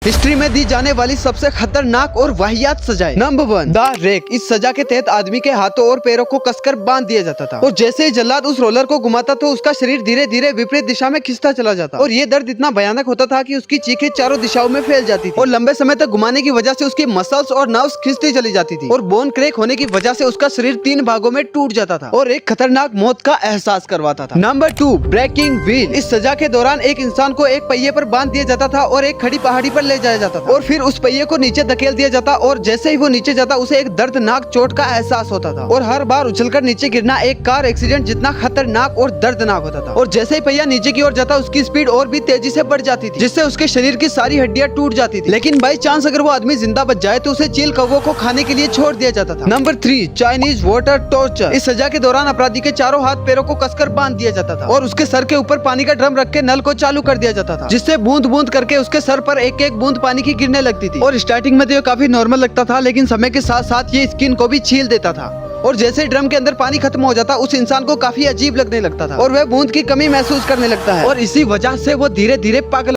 History में दी जाने वाली सबसे खतरनाक और वाहियात सजाएं। Number 1, the rack. इस सजा के तहत आदमी के हाथों और पैरों को कसकर बांध दिया जाता था और जैसे ही जल्लाद उस रोलर को घुमाता तो उसका शरीर धीरे धीरे विपरीत दिशा में खिंचता चला जाता और ये दर्द इतना भयानक होता था कि उसकी चीखें चारों दिशाओं में फैल जाती थी और लंबे समय तक घुमाने की वजह से उसकी मसल्स और नर्व्स खिंचती चली जाती थी और बोन क्रैक होने की वजह से उसका शरीर 3 भागों में टूट जाता था और एक खतरनाक मौत का एहसास करवाता था। Number 2, breaking wheel. इस सजा के दौरान एक इंसान को एक पहिए पर बांध दिया जाता था और एक खड़ी पहाड़ी पर ले जाया जाता था और फिर उस पहिए को नीचे धकेल दिया जाता और जैसे ही वो नीचे जाता उसे एक दर्दनाक चोट का एहसास होता था और हर बार उछलकर नीचे गिरना एक कार एक्सीडेंट जितना खतरनाक और दर्दनाक होता था और जैसे ही पहिया नीचे की ओर जाता उसकी स्पीड और भी तेजी से बढ़ जाती थी जिससे उसके शरीर की सारी हड्डियां टूट जाती थी। लेकिन बाई चांस अगर वो आदमी जिंदा बच जाए तो उसे चील कौवों को खाने के लिए छोड़ दिया जाता था। Number 3, Chinese water torture. इस सजा के दौरान अपराधी के चारों हाथ पैरों को कसकर बांध दिया जाता था और उसके सर के ऊपर पानी का ड्रम रख के नल को चालू कर दिया जाता था जिससे बूंद बूंद करके उसके सर पर एक एक बूंद पानी की गिरने लगती थी और स्टार्टिंग में तो ये काफी नॉर्मल लगता था लेकिन समय के साथ साथ ये स्किन को भी छील देता था और जैसे ही ड्रम के अंदर पानी खत्म हो जाता उस इंसान को काफी अजीब लगने लगता था और वह बूंद की कमी महसूस करने लगता है और इसी वजह से वो धीरे धीरे पागल